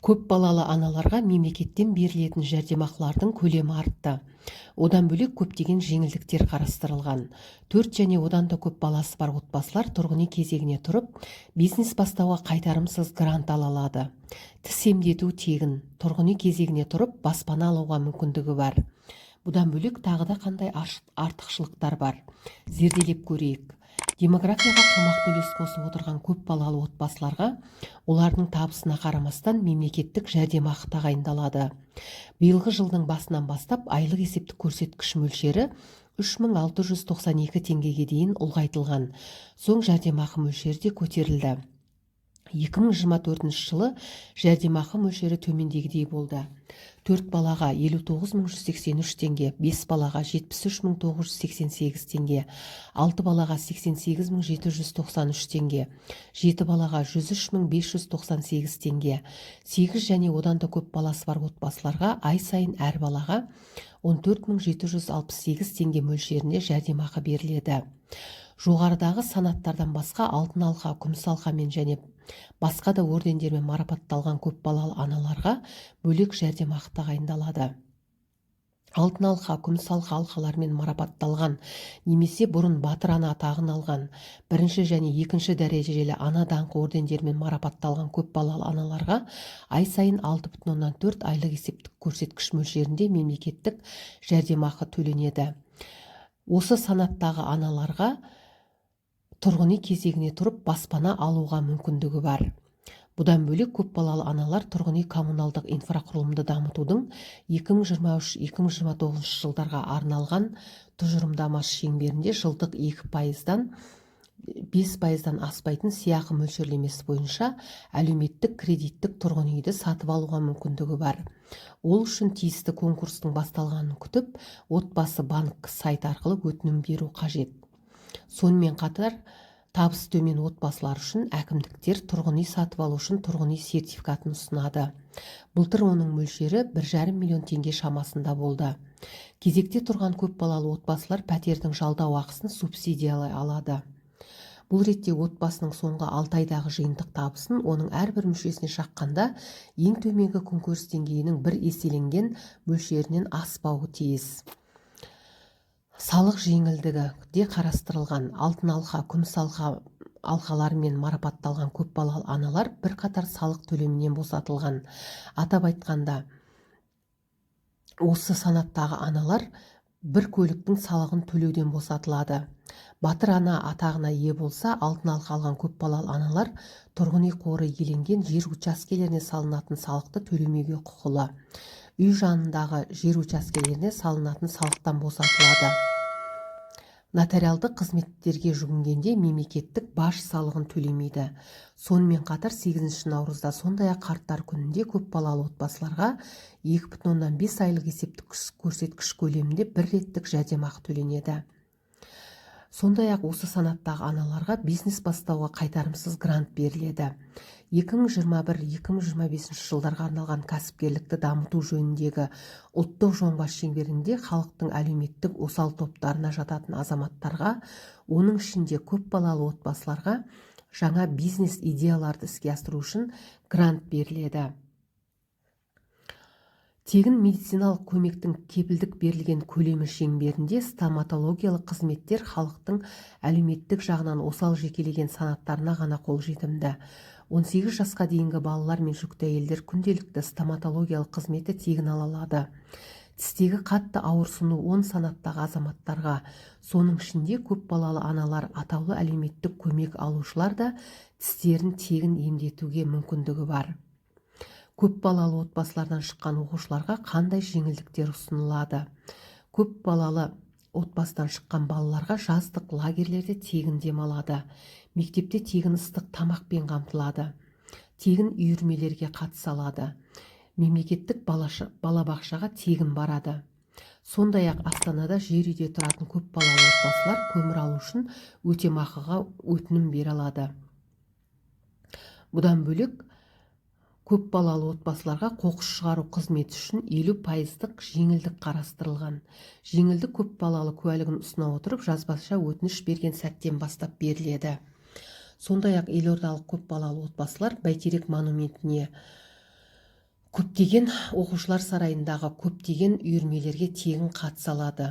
Көп балалы аналарға мемлекеттен берілетін жәрдемақылардың көлемі артты. Одан бөлек көптеген жеңілдіктер қарастырылған. 4 және одан да көп баласы бар отбасылар тұрғын үй кезегіне тұрып, бизнес бастауға қайтарымсыз грант ала алады. Тіс емдету тегін, тұрғын үй кезегіне тұрып, баспана алуға мүмкіндігі бар. Бұдан бөлек тағы да қандай артықшылықтар бар? Зерделеп көрейік. Демографияға қомақты үлес қосып отырған көп балалы отбасыларға олардың табысына қарамастан мемлекеттік жәрдемақы тағайындалады. Биылғы жылдың басынан бастап айлық есептік көрсеткіш мөлшері 3692 теңгеге дейін ұлғайтылған. Соң жәрдемақы мөлшері де көтерілді. 2024 жылы жәрдемақы мөлшері төмендегідей болды. 4 балаға 59183 теңге, 5 балаға 73988 теңге, 6 балаға 88793 теңге, 7 балаға 103598 теңге, 8 және одан да көп баласы бар отбасыларға ай сайын әр балаға 14768 теңге мөлшерінде жәрдемақы беріледі. Жоғарыдағы санаттардан басқа алтын алқа, күміс алқамен және басқа да ордендермен марапатталған көп балалы аналарға бөлек жәрдемақы тағайындалады. Алтын алқа, күміс алқалармен марапатталған немесе бұрын батыр ана атағын алған, бірінші және екінші дәрежелі ана даңқы ордендермен марапатталған көп балалы аналарға ай сайын 6,4 айлық есептік көрсеткіш мөлшерінде мемлекеттік жәрдемақы төленеді. Осы санаттағы аналарға тұрғын үй кезегіне тұрып баспана алуға мүмкіндігі бар. Бұдан бөлек көп балалы аналар тұрғын үй коммуналдық инфрақұрылымды дамытудың 2023-2029 жылдарға арналған тұжырымдамасы шеңберінде жылдық 2%-дан 5%-дан аспайтын сыйақы мөлшерлемесі бойынша әлеуметтік кредиттік тұрғын үйді сатып алуға мүмкіндігі бар. Ол үшін тиісті конкурстың басталғанын күтіп, отбасы банк сайт арқылы өтінім беру қажет. Сонымен қатар, табысы төмен отбасылар үшін әкімдіктер тұрғын үй сатып алу үшін тұрғын үй сертификатын ұсынады. Былтыр оның мөлшері 1,5 миллион теңге шамасында болды. Кезекте тұрған көп балалы отбасылар пәтердің жалдау ақысын субсидиялай алады. Бұл ретте отбасының соңғы 6 айдағы жиынтық табысын оның әрбір мүшесіне шаққанда ең төменгі күнкөріс деңгейінің 1 еселенген мөлшерінен аспауы тиіс. Салық жеңілдігі де қарастырылған. Алтын алқа, күміс алқалармен марапатталған көп балалы аналар бірқатар салық төлемінен босатылған. Атап айтқанда, осы санаттағы аналар бір көліктің салығын төлеуден босатылады. Батыр ана атағына ие болса, алтын алқа алған көп балалы аналар тұрғын үй қоры иеленген жер учаскелеріне салынатын салықты төлемеуге құқылы. Үй жанындағы жер учаскелеріне салынатын салықтан босатылады. Нотариалды қызметтерге жүгінгенде мемлекеттік баж салығын төлемейді. Сонымен қатар 8 наурызда сондай-ақ қарттар күнінде көп балалы отбасыларға 2,5 айлық есептік көрсеткіш көлемінде бір реттік жәрдемақы төленеді. Сондай-ақ осы санаттағы аналарға бизнес бастауға қайтарымсыз грант беріледі. 2021-2025 жылдарға арналған кәсіпкерлікті дамыту жөніндегі ұлттық жонбас шеңберінде халықтың әлеуметтік осал топтарына жататын азаматтарға, оның ішінде көп балалы отбасыларға жаңа бизнес идеяларды іске асыру үшін грант беріледі. Тегін медициналық көмектің кепілдік берілген көлемі шеңберінде стоматологиялық қызметтер халықтың әлеуметтік жағынан осал жекелеген санаттарына ғана қолжетімді. 18 жасқа дейінгі балалар мен жүкті әйелдер күнделікті стоматологиялық қызметі тегін ала алады. Тістегі қатты ауырсыну 10 санаттағы азаматтарға, соның ішінде көп балалы аналар, атаулы әлеуметтік көмек алушылар да тістерін тегін емдетуге мүмкіндігі бар. Көп балалы отбасылардан шыққан оқушыларға қандай жеңілдіктер ұсынылады? Көп балалы отбасыдан шыққан балаларға жаздық лагерлерде тегін демалады. Мектепте тегін ыстық тамақпен қамтылады. Тегін үйірмелерге қатыса алады. Мемлекеттік балабақшаға тегін барады. Сондай-ақ Астанада жер үйде тұратын көп балалы отбасылар көмір алу үшін өтемақыға өтінім бере алады. Бұдан бөлек, көп балалы отбасыларға қоқыс шығару қызметі үшін 50% жеңілдік қарастырылған. Жеңілдік көп балалы куәлігін ұсына отырып, жазбаша өтініш берген сәттен бастап беріледі. Сондай-ақ елордалық көп балалы отбасылар Бәйтерек монументіне көптеген оқушылар сарайындағы көптеген үйірмелерге тегін қатыса алады.